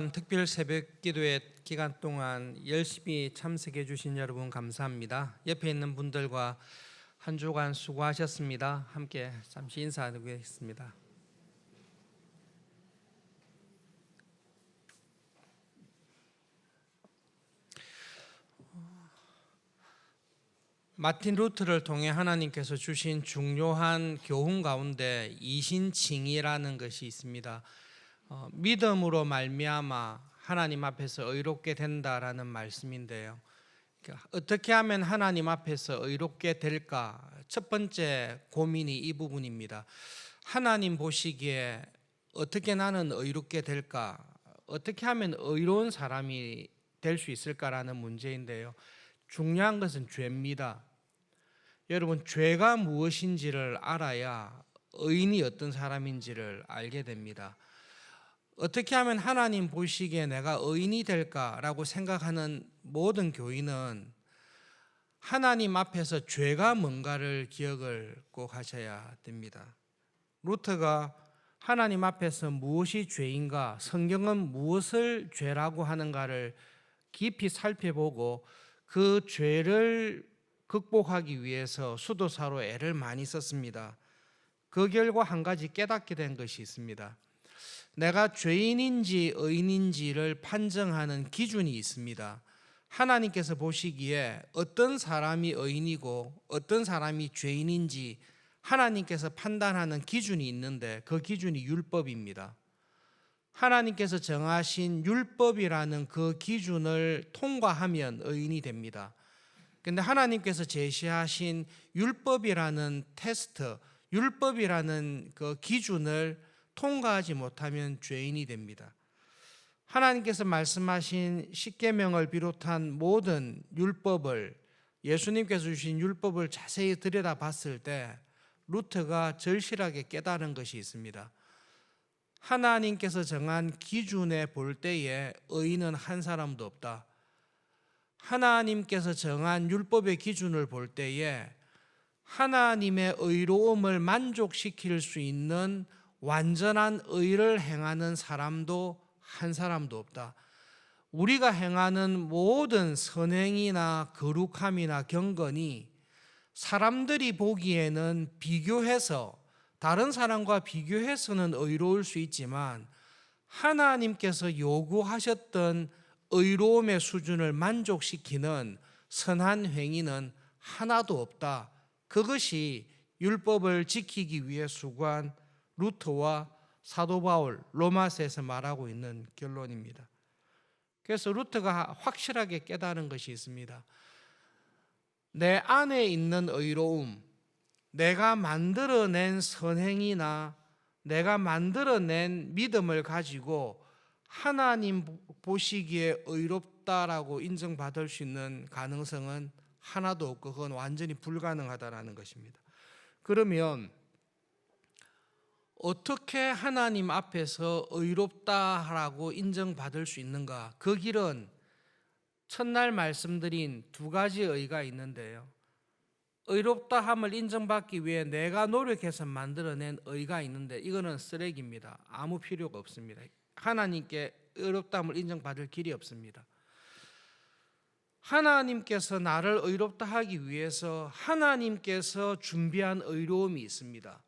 특별 새벽 기도회 기간 동안 열심히 참석해 주신 여러분 감사합니다. 옆에 있는 분들과 한 주간 수고하셨습니다. 함께 잠시 인사드리겠습니다. 마틴 루터를 통해 하나님께서 주신 중요한 교훈 가운데 이신칭의라는 것이 있습니다. 믿음으로 말미암아 하나님 앞에서 의롭게 된다라는 말씀인데요. 어떻게 하면 하나님 앞에서 의롭게 될까? 첫 번째 고민이 이 부분입니다. 하나님 보시기에 어떻게 나는 의롭게 될까? 어떻게 하면 의로운 사람이 될 수 있을까라는 문제인데요. 중요한 것은 죄입니다. 여러분, 죄가 무엇인지를 알아야 의인이 어떤 사람인지를 알게 됩니다. 어떻게 하면 하나님 보시기에 내가 의인이 될까라고 생각하는 모든 교인은 하나님 앞에서 죄가 뭔가를 기억을 꼭 하셔야 됩니다. 루터가 하나님 앞에서 무엇이 죄인가, 성경은 무엇을 죄라고 하는가를 깊이 살펴보고 그 죄를 극복하기 위해서 수도사로 애를 많이 썼습니다. 그 결과 한 가지 깨닫게 된 것이 있습니다. 내가 죄인인지 의인인지를 판정하는 기준이 있습니다. 하나님께서 보시기에 어떤 사람이 의인이고 어떤 사람이 죄인인지 하나님께서 판단하는 기준이 있는데 그 기준이 율법입니다. 하나님께서 정하신 율법이라는 그 기준을 통과하면 의인이 됩니다. 그런데 하나님께서 제시하신 율법이라는 테스트, 율법이라는 그 기준을 통과하지 못하면 죄인이 됩니다. 하나님께서 말씀하신 십계명을 비롯한 모든 율법을, 예수님께서 주신 율법을 자세히 들여다봤을 때 루터가 절실하게 깨달은 것이 있습니다. 하나님께서 정한 기준에 볼 때에 의인은 한 사람도 없다. 하나님께서 정한 율법의 기준을 볼 때에 하나님의 의로움을 만족시킬 수 있는 완전한 의를 행하는 사람도 한 사람도 없다. 우리가 행하는 모든 선행이나 거룩함이나 경건이 사람들이 보기에는 비교해서, 다른 사람과 비교해서는 의로울 수 있지만 하나님께서 요구하셨던 의로움의 수준을 만족시키는 선한 행위는 하나도 없다. 그것이 율법을 지키기 위해 수고한 루터와 사도 바울 로마서에서 말하고 있는 결론입니다. 그래서 루터가 확실하게 깨달은 것이 있습니다. 내 안에 있는 의로움, 내가 만들어낸 선행이나 내가 만들어낸 믿음을 가지고 하나님 보시기에 의롭다라고 인정받을 수 있는 가능성은 하나도 없고 그건 완전히 불가능하다라는 것입니다. 그러면 어떻게 하나님 앞에서 의롭다라고 인정받을 수 있는가? 그 길은 첫날 말씀드린 두 가지 의가 있는데요. 의롭다함을 인정받기 위해 내가 노력해서 만들어낸 의가 있는데 이거는 쓰레기입니다. 아무 필요가 없습니다. 하나님께 의롭다함을 인정받을 길이 없습니다. 하나님께서 나를 의롭다 하기 위해서 하나님께서 준비한 의로움이 있습니다.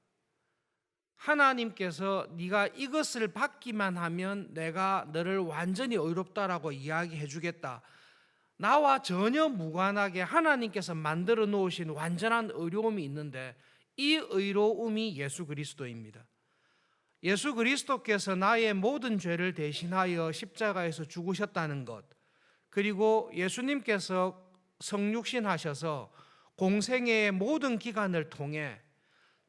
하나님께서 네가 이것을 받기만 하면 내가 너를 완전히 의롭다라고 이야기해 주겠다. 나와 전혀 무관하게 하나님께서 만들어 놓으신 완전한 의로움이 있는데 이 의로움이 예수 그리스도입니다. 예수 그리스도께서 나의 모든 죄를 대신하여 십자가에서 죽으셨다는 것, 그리고 예수님께서 성육신하셔서 공생애의 모든 기간을 통해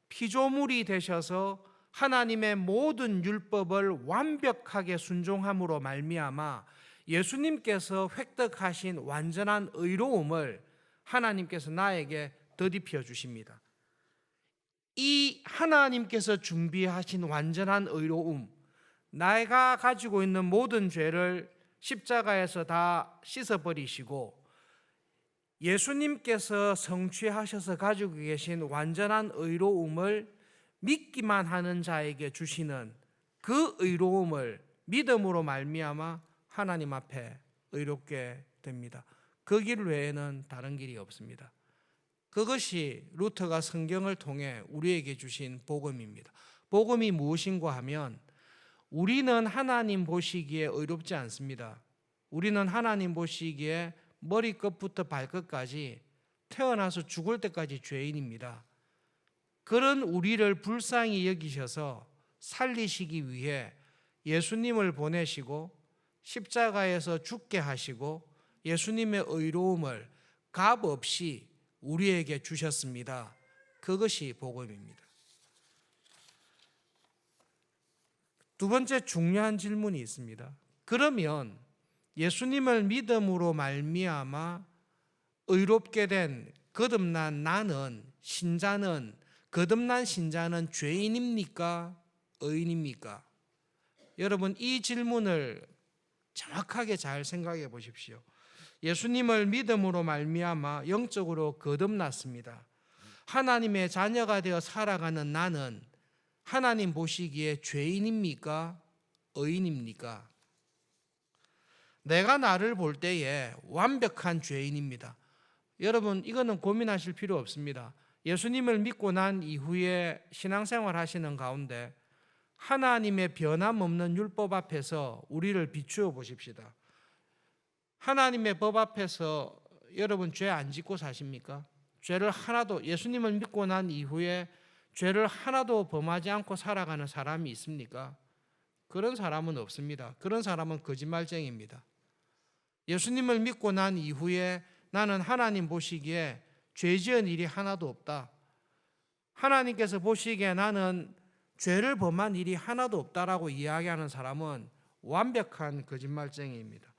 피조물이 되셔서 하나님의 모든 율법을 완벽하게 순종함으로 말미암아 예수님께서 획득하신 완전한 의로움을 하나님께서 나에게 덧입혀 주십니다. 이 하나님께서 준비하신 완전한 의로움, 내가 가지고 있는 모든 죄를 십자가에서 다 씻어버리시고 예수님께서 성취하셔서 가지고 계신 완전한 의로움을 믿기만 하는 자에게 주시는 그 의로움을 믿음으로 말미암아 하나님 앞에 의롭게 됩니다. 그 길 외에는 다른 길이 없습니다. 그것이 루터가 성경을 통해 우리에게 주신 복음입니다. 복음이 무엇인가 하면 우리는 하나님 보시기에 의롭지 않습니다. 우리는 하나님 보시기에 머리끝부터 발끝까지 태어나서 죽을 때까지 죄인입니다. 그런 우리를 불쌍히 여기셔서 살리시기 위해 예수님을 보내시고 십자가에서 죽게 하시고 예수님의 의로움을 값없이 우리에게 주셨습니다. 그것이 복음입니다. 두 번째 중요한 질문이 있습니다. 그러면 예수님을 믿음으로 말미암아 의롭게 된 거듭난 나는, 신자는, 거듭난 신자는 죄인입니까? 의인입니까? 여러분, 이 질문을 정확하게 잘 생각해 보십시오. 예수님을 믿음으로 말미암아 영적으로 거듭났습니다. 하나님의 자녀가 되어 살아가는 나는 하나님 보시기에 죄인입니까? 의인입니까? 내가 나를 볼 때에 완벽한 죄인입니다. 여러분, 이거는 고민하실 필요 없습니다. 예수님을 믿고 난 이후에 신앙생활 하시는 가운데 하나님의 변함없는 율법 앞에서 우리를 비추어 보십시다. 하나님의 법 앞에서 여러분 죄 안 짓고 사십니까? 죄를 하나도, 예수님을 믿고 난 이후에 죄를 하나도 범하지 않고 살아가는 사람이 있습니까? 그런 사람은 없습니다. 그런 사람은 거짓말쟁이입니다. 예수님을 믿고 난 이후에 나는 하나님 보시기에 죄 지은 일이 하나도 없다. 하나님께서 보시기에 나는 죄를 범한 일이 하나도 없다라고 이야기하는 사람은 완벽한 거짓말쟁이입니다.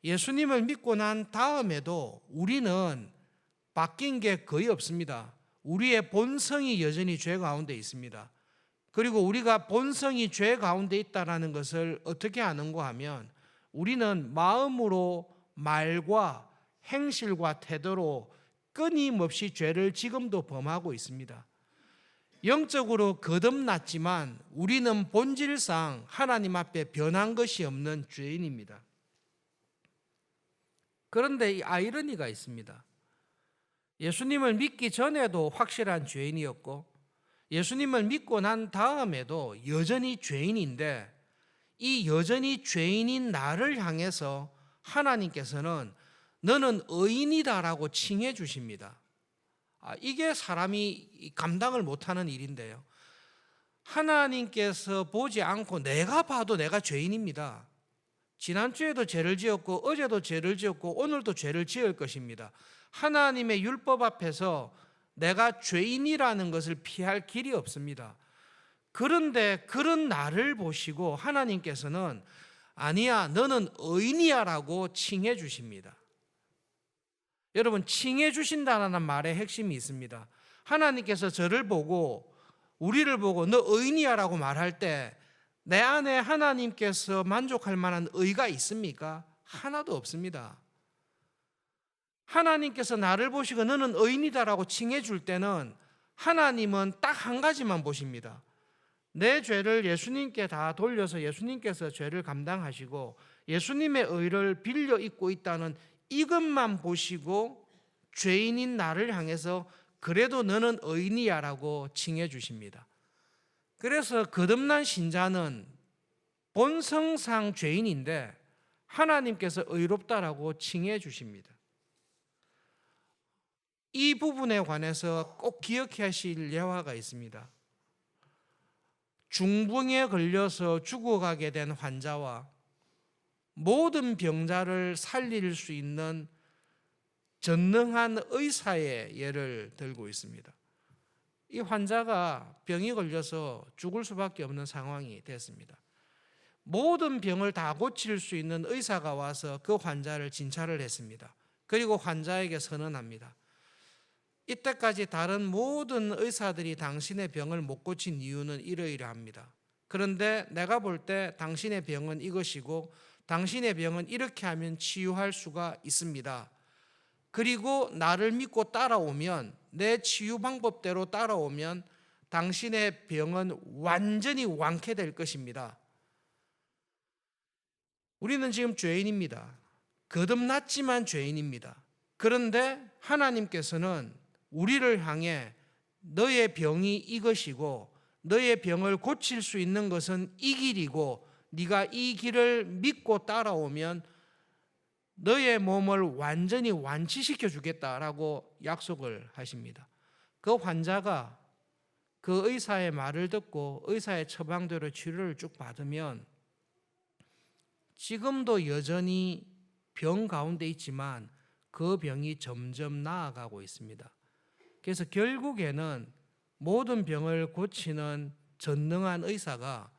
예수님을 믿고 난 다음에도 우리는 바뀐 게 거의 없습니다. 우리의 본성이 여전히 죄 가운데 있습니다. 그리고 우리가 본성이 죄 가운데 있다는 것을 어떻게 아는가 하면 우리는 마음으로, 말과 행실과 태도로 끊임없이 죄를 지금도 범하고 있습니다. 영적으로 거듭났지만 우리는 본질상 하나님 앞에 변한 것이 없는 죄인입니다. 그런데 이 아이러니가 있습니다. 예수님을 믿기 전에도 확실한 죄인이었고 예수님을 믿고 난 다음에도 여전히 죄인인데 이 여전히 죄인인 나를 향해서 하나님께서는 너는 의인이다라고 칭해 주십니다. 이게 사람이 감당을 못하는 일인데요. 하나님께서 보지 않고 내가 봐도 내가 죄인입니다. 지난주에도 죄를 지었고 어제도 죄를 지었고 오늘도 죄를 지을 것입니다. 하나님의 율법 앞에서 내가 죄인이라는 것을 피할 길이 없습니다. 그런데 그런 나를 보시고 하나님께서는 아니야, 너는 의인이야라고 칭해 주십니다. 여러분, 칭해 주신다는 말의 핵심이 있습니다. 하나님께서 저를 보고 우리를 보고 너 의인이야라고 말할 때 내 안에 하나님께서 만족할 만한 의가 있습니까? 하나도 없습니다. 하나님께서 나를 보시고 너는 의인이다라고 칭해 줄 때는 하나님은 딱 한 가지만 보십니다. 내 죄를 예수님께 다 돌려서 예수님께서 죄를 감당하시고 예수님의 의를 빌려 입고 있다는 이것만 보시고 죄인인 나를 향해서 그래도 너는 의인이야라고 칭해 주십니다. 그래서 거듭난 신자는 본성상 죄인인데 하나님께서 의롭다라고 칭해 주십니다. 이 부분에 관해서 꼭 기억해야 하실 예화가 있습니다. 중풍에 걸려서 죽어가게 된 환자와 모든 병자를 살릴 수 있는 전능한 의사의 예를 들고 있습니다. 이 환자가 병이 걸려서 죽을 수밖에 없는 상황이 됐습니다. 모든 병을 다 고칠 수 있는 의사가 와서 그 환자를 진찰을 했습니다. 그리고 환자에게 선언합니다. 이때까지 다른 모든 의사들이 당신의 병을 못 고친 이유는 이러이러합니다. 그런데 내가 볼 때 당신의 병은 이것이고 당신의 병은 이렇게 하면 치유할 수가 있습니다. 그리고 나를 믿고 따라오면, 내 치유 방법대로 따라오면 당신의 병은 완전히 완쾌될 것입니다. 우리는 지금 죄인입니다. 거듭났지만 죄인입니다. 그런데 하나님께서는 우리를 향해 너의 병이 이것이고 너의 병을 고칠 수 있는 것은 이 길이고 네가 이 길을 믿고 따라오면 너의 몸을 완전히 완치시켜 주겠다라고 약속을 하십니다. 그 환자가 그 의사의 말을 듣고 의사의 처방대로 치료를 쭉 받으면 지금도 여전히 병 가운데 있지만 그 병이 점점 나아가고 있습니다. 그래서 결국에는 모든 병을 고치는 전능한 의사가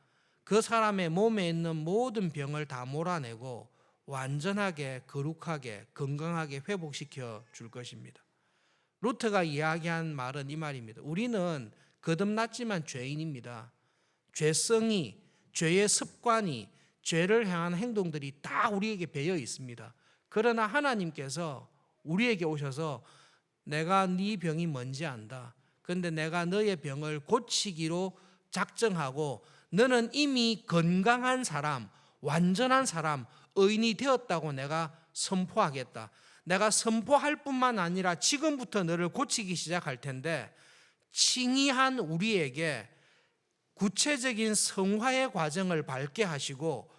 그 사람의 몸에 있는 모든 병을 다 몰아내고 완전하게 거룩하게 건강하게 회복시켜 줄 것입니다. 루터가 이야기한 말은 이 말입니다. 우리는 거듭났지만 죄인입니다. 죄성이, 죄의 습관이, 죄를 향한 행동들이 다 우리에게 배어 있습니다. 그러나 하나님께서 우리에게 오셔서 내가 네 병이 뭔지 안다. 그런데 내가 너의 병을 고치기로 작정하고 너는 이미 건강한 사람, 완전한 사람, 의인이 되었다고 내가 선포하겠다. 내가 선포할 뿐만 아니라 지금부터 너를 고치기 시작할 텐데 칭의한 우리에게 구체적인 성화의 과정을 밟게 하시고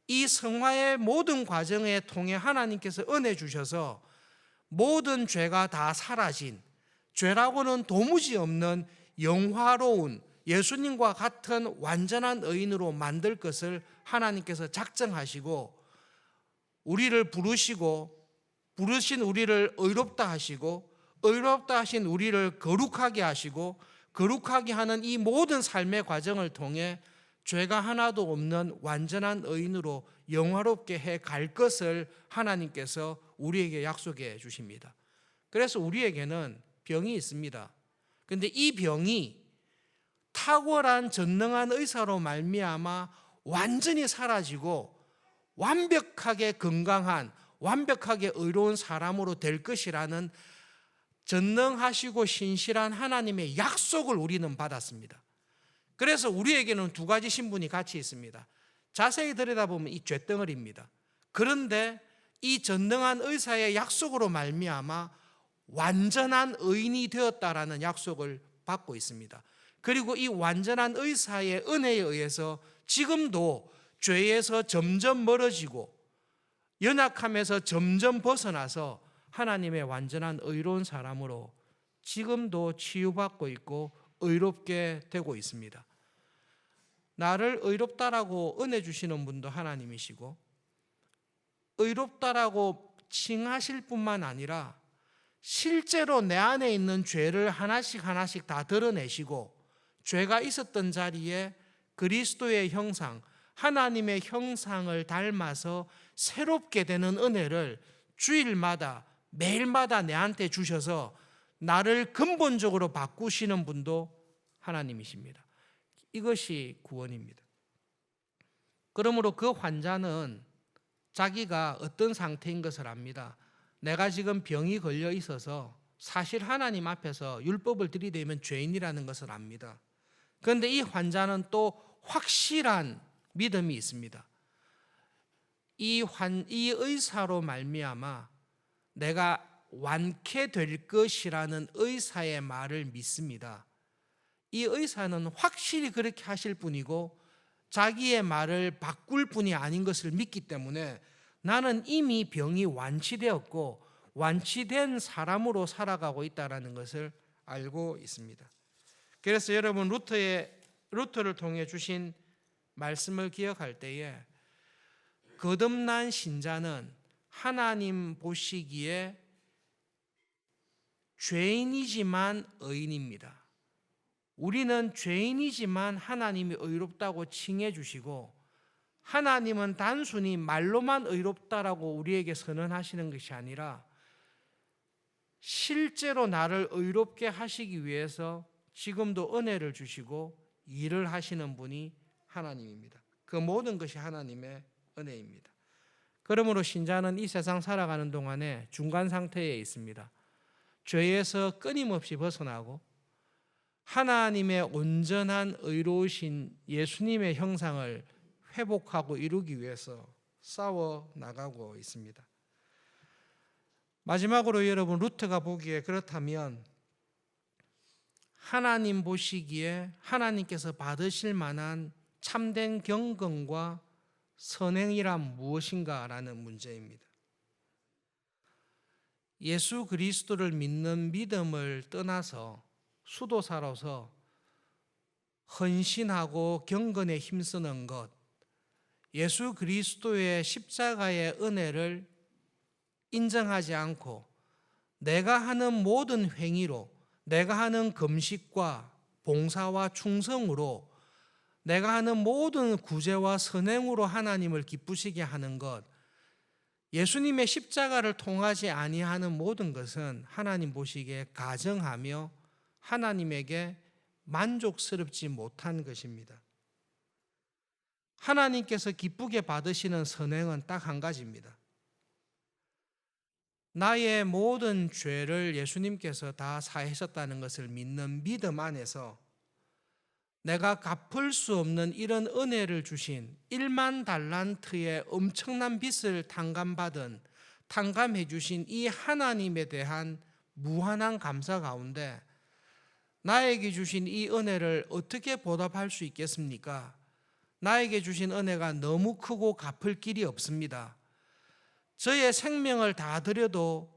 이 성화의 모든 과정에 통해 하나님께서 은혜 주셔서 모든 죄가 다 사라진 죄라고는 도무지 없는 영화로운 예수님과 같은 완전한 의인으로 만들 것을 하나님께서 작정하시고 우리를 부르신 우리를 의롭다 하시고 의롭다 하신 우리를 거룩하게 하시고 거룩하게 하는 이 모든 삶의 과정을 통해 죄가 하나도 없는 완전한 의인으로 영화롭게 해 갈 것을 하나님께서 우리에게 약속해 주십니다. 그래서 우리에게는 병이 있습니다. 그런데 이 병이 탁월한 전능한 의사로 말미암아 완전히 사라지고 완벽하게 건강한 완벽하게 의로운 사람으로 될 것이라는 전능하시고 신실한 하나님의 약속을 우리는 받았습니다. 그래서 우리에게는 두 가지 신분이 같이 있습니다. 자세히 들여다보면 이 쇳덩어리입니다. 그런데 이 전능한 의사의 약속으로 말미암아 완전한 의인이 되었다라는 약속을 받고 있습니다. 그리고 이 완전한 의사의 은혜에 의해서 지금도 죄에서 점점 멀어지고 연약함에서 점점 벗어나서 하나님의 완전한 의로운 사람으로 지금도 치유받고 있고 의롭게 되고 있습니다. 나를 의롭다라고 은혜 주시는 분도 하나님이시고 의롭다라고 칭하실 뿐만 아니라 실제로 내 안에 있는 죄를 하나씩 하나씩 다 드러내시고 죄가 있었던 자리에 그리스도의 형상, 하나님의 형상을 닮아서 새롭게 되는 은혜를 주일마다 매일마다 내한테 주셔서 나를 근본적으로 바꾸시는 분도 하나님이십니다. 이것이 구원입니다. 그러므로 그 환자는 자기가 어떤 상태인 것을 압니다. 내가 지금 병이 걸려 있어서 사실 하나님 앞에서 율법을 들이대면 죄인이라는 것을 압니다. 그런데 이 환자는 또 확실한 믿음이 있습니다. 이 의사로 말미암아 내가 완쾌될 것이라는 의사의 말을 믿습니다. 이 의사는 확실히 그렇게 하실 분이고 자기의 말을 바꿀 분이 아닌 것을 믿기 때문에 나는 이미 병이 완치되었고 완치된 사람으로 살아가고 있다는 것을 알고 있습니다. 그래서 여러분 루터를 통해 주신 말씀을 기억할 때에 거듭난 신자는 하나님 보시기에 죄인이지만 의인입니다. 우리는 죄인이지만 하나님이 의롭다고 칭해 주시고 하나님은 단순히 말로만 의롭다라고 우리에게 선언하시는 것이 아니라 실제로 나를 의롭게 하시기 위해서 지금도 은혜를 주시고 일을 하시는 분이 하나님입니다. 그 모든 것이 하나님의 은혜입니다. 그러므로 신자는 이 세상 살아가는 동안에 중간 상태에 있습니다. 죄에서 끊임없이 벗어나고 하나님의 온전한 의로우신 예수님의 형상을 회복하고 이루기 위해서 싸워 나가고 있습니다. 마지막으로 여러분, 루트가 보기에 그렇다면 하나님 보시기에 하나님께서 받으실 만한 참된 경건과 선행이란 무엇인가라는 문제입니다. 예수 그리스도를 믿는 믿음을 떠나서 수도사로서 헌신하고 경건에 힘쓰는 것, 예수 그리스도의 십자가의 은혜를 인정하지 않고 내가 하는 모든 행위로, 내가 하는 금식과 봉사와 충성으로, 내가 하는 모든 구제와 선행으로 하나님을 기쁘시게 하는 것, 예수님의 십자가를 통하지 아니하는 모든 것은 하나님 보시기에 가정하며 하나님에게 만족스럽지 못한 것입니다. 하나님께서 기쁘게 받으시는 선행은 딱 한 가지입니다. 나의 모든 죄를 예수님께서 다 사하셨다는 것을 믿는 믿음 안에서 내가 갚을 수 없는 이런 은혜를 주신 1만 달란트의 엄청난 빚을 탕감해 주신 이 하나님에 대한 무한한 감사 가운데 나에게 주신 이 은혜를 어떻게 보답할 수 있겠습니까? 나에게 주신 은혜가 너무 크고 갚을 길이 없습니다. 저의 생명을 다 드려도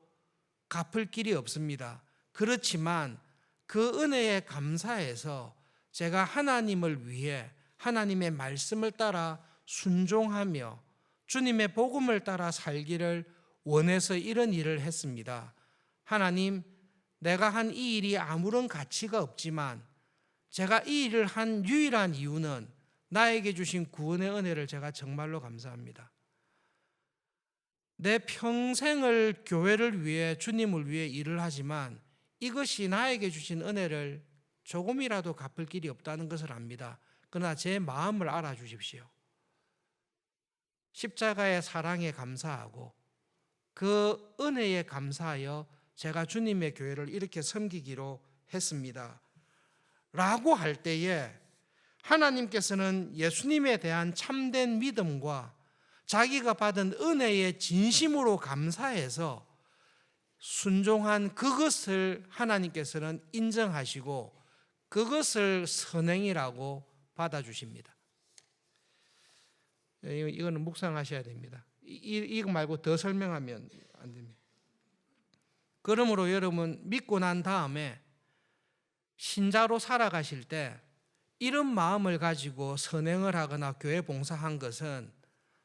갚을 길이 없습니다. 그렇지만 그 은혜에 감사해서 제가 하나님을 위해 하나님의 말씀을 따라 순종하며 주님의 복음을 따라 살기를 원해서 이런 일을 했습니다. 하나님, 내가 한 이 일이 아무런 가치가 없지만 제가 이 일을 한 유일한 이유는 나에게 주신 구원의 은혜를 제가 정말로 감사합니다. 내 평생을 교회를 위해, 주님을 위해 일을 하지만 이것이 나에게 주신 은혜를 조금이라도 갚을 길이 없다는 것을 압니다. 그러나 제 마음을 알아주십시오. 십자가의 사랑에 감사하고 그 은혜에 감사하여 제가 주님의 교회를 이렇게 섬기기로 했습니다. 라고 할 때에 하나님께서는 예수님에 대한 참된 믿음과 자기가 받은 은혜에 진심으로 감사해서 순종한 그것을 하나님께서는 인정하시고 그것을 선행이라고 받아주십니다. 이거는 묵상하셔야 됩니다. 이거 말고 더 설명하면 안 됩니다. 그러므로 여러분, 믿고 난 다음에 신자로 살아가실 때 이런 마음을 가지고 선행을 하거나 교회 봉사한 것은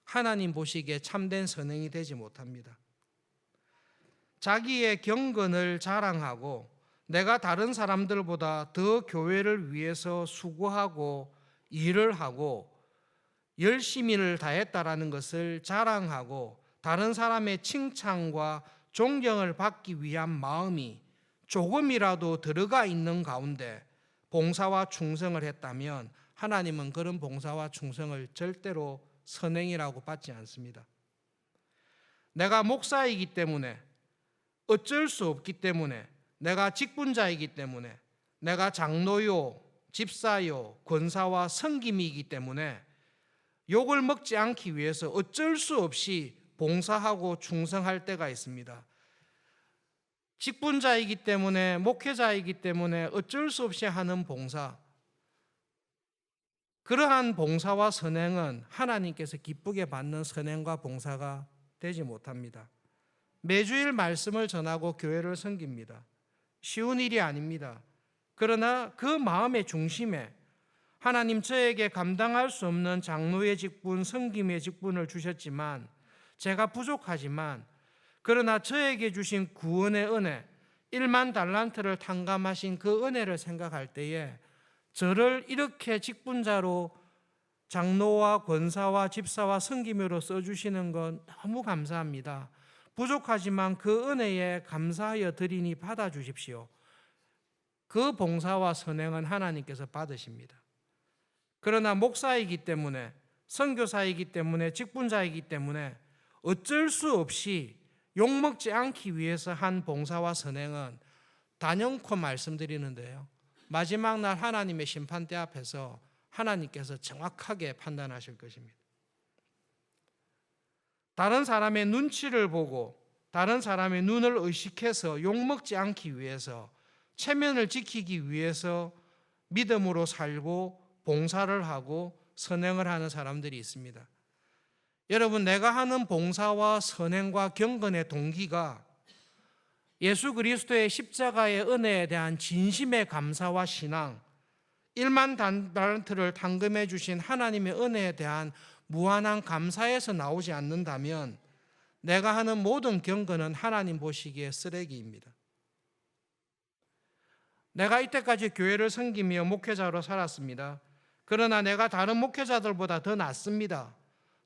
하나님 보시기에 참된 선행이 되지 못합니다. 자기의 경건을 자랑하고 내가 다른 사람들보다 더 교회를 위해서 수고하고 일을 하고 열심히를 다했다라는 것을 자랑하고 다른 사람의 칭찬과 존경을 받기 위한 마음이 조금이라도 들어가 있는 가운데 봉사와 충성을 했다면 하나님은 그런 봉사와 충성을 절대로 선행이라고 받지 않습니다. 내가 목사이기 때문에, 어쩔 수 없기 때문에, 내가 직분자이기 때문에, 내가 장로요, 집사요, 권사와 성김이기 때문에 욕을 먹지 않기 위해서 어쩔 수 없이 봉사하고 충성할 때가 있습니다. 직분자이기 때문에, 목회자이기 때문에 어쩔 수 없이 하는 봉사, 그러한 봉사와 선행은 하나님께서 기쁘게 받는 선행과 봉사가 되지 못합니다. 매주일 말씀을 전하고 교회를 섬깁니다. 쉬운 일이 아닙니다. 그러나 그 마음의 중심에 하나님, 저에게 감당할 수 없는 장로의 직분, 섬김의 직분을 주셨지만 제가 부족하지만, 그러나 저에게 주신 구원의 은혜, 1만 달란트를 탕감하신 그 은혜를 생각할 때에 저를 이렇게 직분자로 장로와 권사와 집사와 섬김으로 써주시는 건 너무 감사합니다. 부족하지만 그 은혜에 감사하여 드리니 받아주십시오. 그 봉사와 선행은 하나님께서 받으십니다. 그러나 목사이기 때문에, 선교사이기 때문에, 직분자이기 때문에 어쩔 수 없이 욕먹지 않기 위해서 한 봉사와 선행은 단연코 말씀드리는데요, 마지막 날 하나님의 심판대 앞에서 하나님께서 정확하게 판단하실 것입니다. 다른 사람의 눈치를 보고 다른 사람의 눈을 의식해서 욕먹지 않기 위해서, 체면을 지키기 위해서 믿음으로 살고 봉사를 하고 선행을 하는 사람들이 있습니다. 여러분, 내가 하는 봉사와 선행과 경건의 동기가 예수 그리스도의 십자가의 은혜에 대한 진심의 감사와 신앙, 1만 달란트를 탕금해 주신 하나님의 은혜에 대한 무한한 감사에서 나오지 않는다면 내가 하는 모든 경건은 하나님 보시기에 쓰레기입니다. 내가 이때까지 교회를 섬기며 목회자로 살았습니다. 그러나 내가 다른 목회자들보다 더 낫습니다.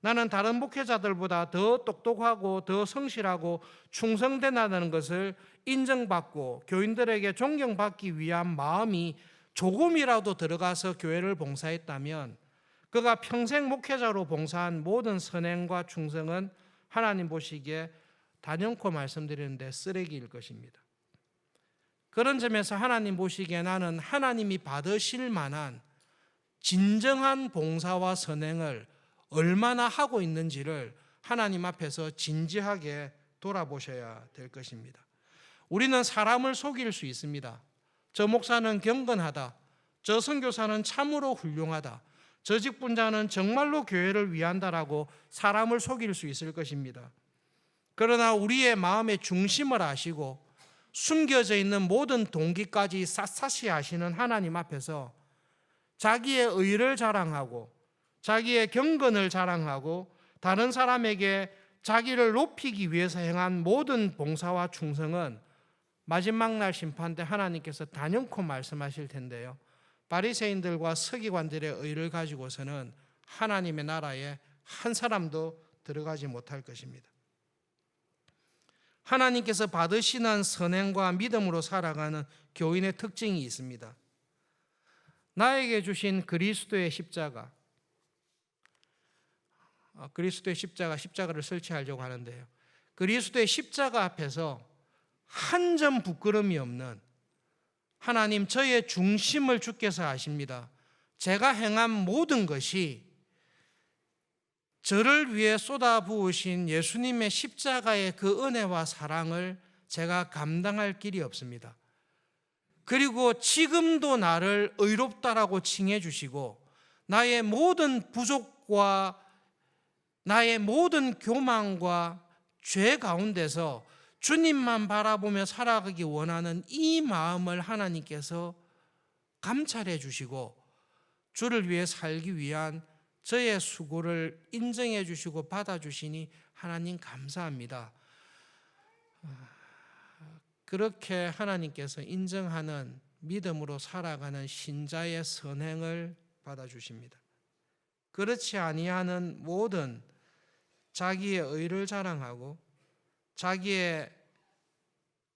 나는 다른 목회자들보다 더 똑똑하고 더 성실하고 충성된다는 것을 인정받고 교인들에게 존경받기 위한 마음이 조금이라도 들어가서 교회를 봉사했다면 그가 평생 목회자로 봉사한 모든 선행과 충성은 하나님 보시기에 단연코 말씀드리는데 쓰레기일 것입니다. 그런 점에서 하나님 보시기에 나는 하나님이 받으실 만한 진정한 봉사와 선행을 얼마나 하고 있는지를 하나님 앞에서 진지하게 돌아보셔야 될 것입니다. 우리는 사람을 속일 수 있습니다. 저 목사는 경건하다, 저 선교사는 참으로 훌륭하다, 저 직분자는 정말로 교회를 위한다라고 사람을 속일 수 있을 것입니다. 그러나 우리의 마음의 중심을 아시고 숨겨져 있는 모든 동기까지 샅샅이 아시는 하나님 앞에서 자기의 의를 자랑하고 자기의 경건을 자랑하고 다른 사람에게 자기를 높이기 위해서 행한 모든 봉사와 충성은 마지막 날 심판 때 하나님께서 단연코 말씀하실 텐데요, 바리새인들과 서기관들의 의를 가지고서는 하나님의 나라에 한 사람도 들어가지 못할 것입니다. 하나님께서 받으시는 선행과 믿음으로 살아가는 교인의 특징이 있습니다. 나에게 주신 그리스도의 십자가, 십자가를 설치하려고 하는데요, 그리스도의 십자가 앞에서 한 점 부끄럼이 없는 하나님, 저의 중심을 주께서 아십니다. 제가 행한 모든 것이 저를 위해 쏟아부으신 예수님의 십자가의 그 은혜와 사랑을 제가 감당할 길이 없습니다. 그리고 지금도 나를 의롭다라고 칭해 주시고 나의 모든 부족과 나의 모든 교만과 죄 가운데서 주님만 바라보며 살아가기 원하는 이 마음을 하나님께서 감찰해 주시고 주를 위해 살기 위한 저의 수고를 인정해 주시고 받아주시니 하나님 감사합니다. 그렇게 하나님께서 인정하는 믿음으로 살아가는 신자의 선행을 받아주십니다. 그렇지 아니하는 모든 자기의 의를 자랑하고 자기의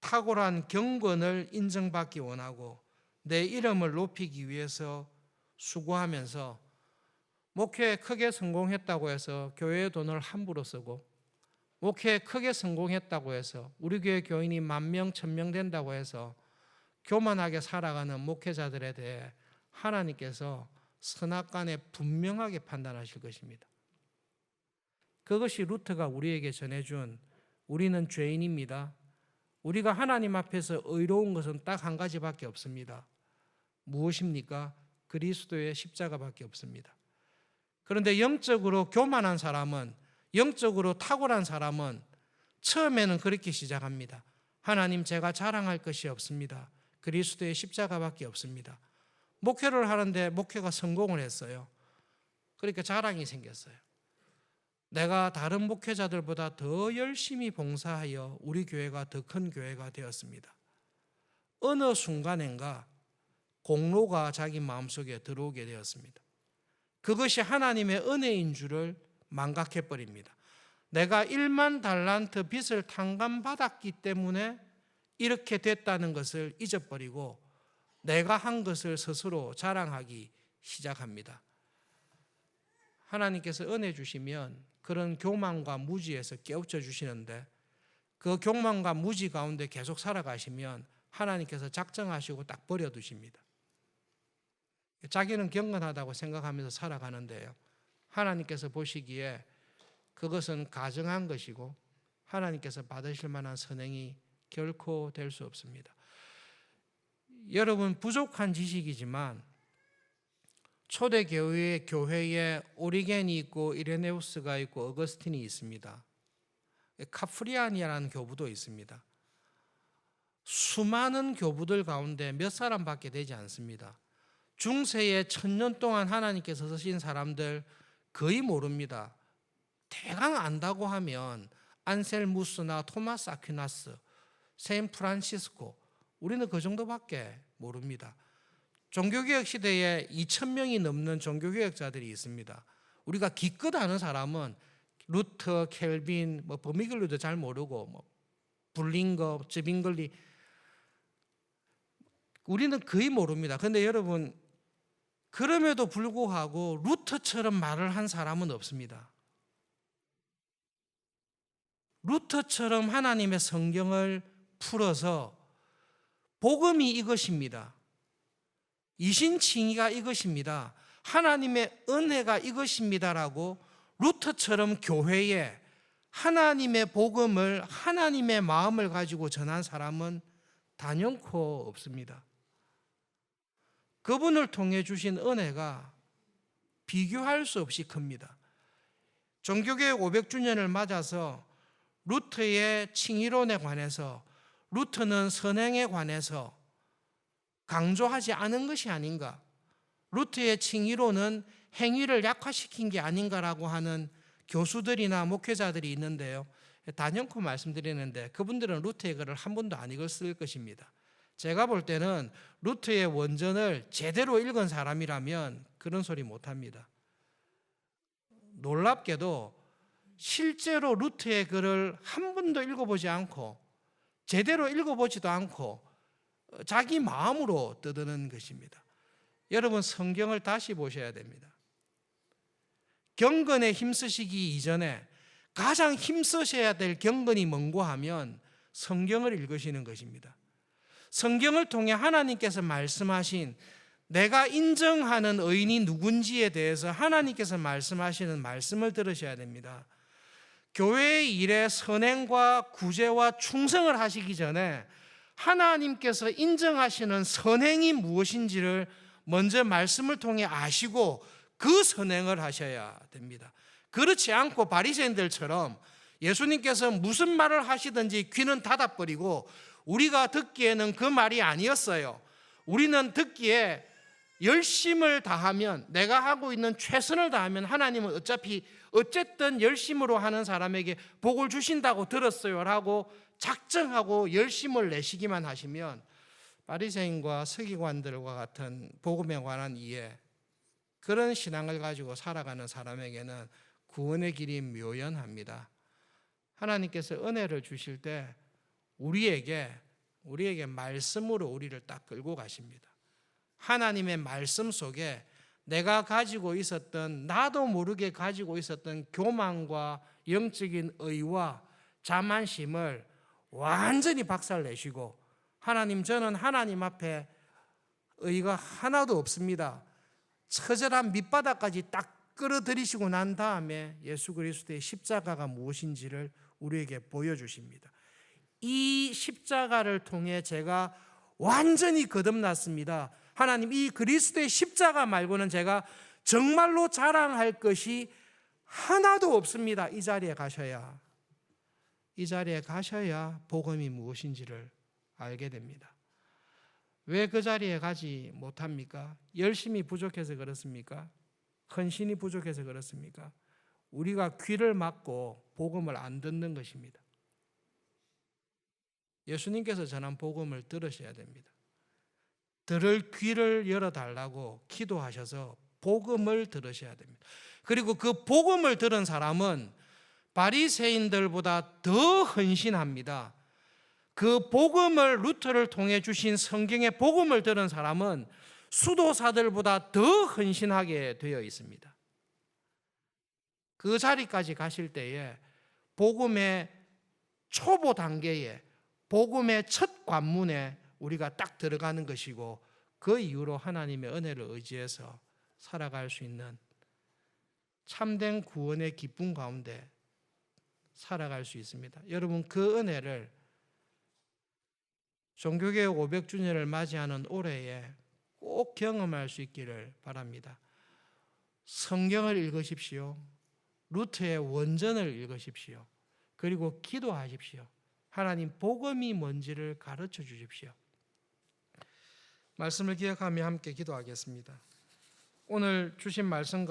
탁월한 경건을 인정받기 원하고 내 이름을 높이기 위해서 수고하면서 목회에 크게 성공했다고 해서 교회의 돈을 함부로 쓰고 목회에 크게 성공했다고 해서 우리 교회 교인이 10,000명, 1,000명 된다고 해서 교만하게 살아가는 목회자들에 대해 하나님께서 선악간에 분명하게 판단하실 것입니다. 그것이 루트가 우리에게 전해준 우리는 죄인입니다. 우리가 하나님 앞에서 의로운 것은 딱 한 가지밖에 없습니다. 무엇입니까? 그리스도의 십자가밖에 없습니다. 그런데 영적으로 교만한 사람은, 영적으로 탁월한 사람은 처음에는 그렇게 시작합니다. 하나님, 제가 자랑할 것이 없습니다. 그리스도의 십자가밖에 없습니다. 목회를 하는데 목회가 성공을 했어요. 그러니까 자랑이 생겼어요. 내가 다른 목회자들보다 더 열심히 봉사하여 우리 교회가 더 큰 교회가 되었습니다. 어느 순간인가 공로가 자기 마음속에 들어오게 되었습니다. 그것이 하나님의 은혜인 줄을 망각해버립니다. 내가 1만 달란트 빚을 탕감받았기 때문에 이렇게 됐다는 것을 잊어버리고 내가 한 것을 스스로 자랑하기 시작합니다. 하나님께서 은혜 주시면 그런 교만과 무지에서 깨우쳐 주시는데 그 교만과 무지 가운데 계속 살아가시면 하나님께서 작정하시고 딱 버려두십니다. 자기는 경건하다고 생각하면서 살아가는데요, 하나님께서 보시기에 그것은 가정한 것이고 하나님께서 받으실 만한 선행이 결코 될 수 없습니다. 여러분, 부족한 지식이지만 초대교회에 오리겐이 있고 이레네우스가 있고 어거스틴이 있습니다. 카프리안이라는 교부도 있습니다. 수많은 교부들 가운데 몇 사람밖에 되지 않습니다. 중세에 1000년 동안 하나님께서 쓰신 사람들 거의 모릅니다. 대강 안다고 하면 안셀무스나 토마스 아퀴나스, 샌 프란시스코, 우리는 그 정도밖에 모릅니다. 종교개혁 시대에 2000명이 넘는 종교개혁자들이 있습니다. 우리가 기껏 아는 사람은 루터, 켈빈, 버미글리도 잘 모르고 불링거, 즈빙글리, 우리는 거의 모릅니다. 그런데 여러분, 그럼에도 불구하고 루터처럼 말을 한 사람은 없습니다. 루터처럼 하나님의 성경을 풀어서 복음이 이것입니다. 이신칭의가 이것입니다. 하나님의 은혜가 이것입니다라고 루터처럼 교회에 하나님의 복음을, 하나님의 마음을 가지고 전한 사람은 단연코 없습니다. 그분을 통해 주신 은혜가 비교할 수 없이 큽니다. 종교개혁 500주년을 맞아서 루터의 칭의론에 관해서, 루터는 선행에 관해서 강조하지 않은 것이 아닌가, 루터의 칭의론은 행위를 약화시킨 게 아닌가라고 하는 교수들이나 목회자들이 있는데요, 단연코 말씀드리는데 그분들은 루터의 글을 한 번도 안 읽었을 것입니다. 제가 볼 때는 루터의 원전을 제대로 읽은 사람이라면 그런 소리 못합니다. 놀랍게도 실제로 루터의 글을 한 번도 읽어보지 않고 제대로 읽어보지도 않고 자기 마음으로 떠드는 것입니다. 여러분, 성경을 다시 보셔야 됩니다. 경건에 힘쓰시기 이전에 가장 힘쓰셔야 될 경건이 뭔고 하면 성경을 읽으시는 것입니다. 성경을 통해 하나님께서 말씀하신, 내가 인정하는 의인이 누군지에 대해서 하나님께서 말씀하시는 말씀을 들으셔야 됩니다. 교회의 일에 선행과 구제와 충성을 하시기 전에 하나님께서 인정하시는 선행이 무엇인지를 먼저 말씀을 통해 아시고 그 선행을 하셔야 됩니다. 그렇지 않고 바리새인들처럼 예수님께서 무슨 말을 하시든지 귀는 닫아버리고 우리가 듣기에는 그 말이 아니었어요. 우리는 듣기에 열심을 다하면, 내가 하고 있는 최선을 다하면 하나님은 어쨌든 열심으로 하는 사람에게 복을 주신다고 들었어요 라고 작정하고 열심을 내시기만 하시면 바리새인과 서기관들과 같은 복음에 관한 이해, 그런 신앙을 가지고 살아가는 사람에게는 구원의 길이 묘연합니다. 하나님께서 은혜를 주실 때 우리에게 말씀으로 우리를 딱 끌고 가십니다. 하나님의 말씀 속에 내가 가지고 있었던, 나도 모르게 가지고 있었던 교만과 영적인 의와 자만심을 완전히 박살내시고, 하나님, 저는 하나님 앞에 의가 하나도 없습니다, 처절한 밑바닥까지 딱 끌어들이시고 난 다음에 예수 그리스도의 십자가가 무엇인지를 우리에게 보여주십니다. 이 십자가를 통해 제가 완전히 거듭났습니다. 하나님, 이 그리스도의 십자가 말고는 제가 정말로 자랑할 것이 하나도 없습니다. 이 자리에 가셔야 복음이 무엇인지를 알게 됩니다. 왜 그 자리에 가지 못합니까? 열심이 부족해서 그렇습니까? 헌신이 부족해서 그렇습니까? 우리가 귀를 막고 복음을 안 듣는 것입니다. 예수님께서 전한 복음을 들으셔야 됩니다. 들을 귀를 열어달라고 기도하셔서 복음을 들으셔야 됩니다. 그리고 그 복음을 들은 사람은 바리새인들보다 더 헌신합니다. 그 복음을, 루터를 통해 주신 성경의 복음을 들은 사람은 수도사들보다 더 헌신하게 되어 있습니다. 그 자리까지 가실 때에 복음의 초보 단계에, 복음의 첫 관문에 우리가 딱 들어가는 것이고, 그 이후로 하나님의 은혜를 의지해서 살아갈 수 있는 참된 구원의 기쁨 가운데 살아갈 수 있습니다. 여러분 그 은혜를 종교개혁 500주년을 맞이하는 올해에 꼭 경험할 수 있기를 바랍니다. 성경을 읽으십시오. 루터의 원전을 읽으십시오. 그리고 기도하십시오. 하나님 복음이 뭔지를 가르쳐 주십시오. 말씀을 기억하며 함께 기도하겠습니다. 오늘 주신 말씀과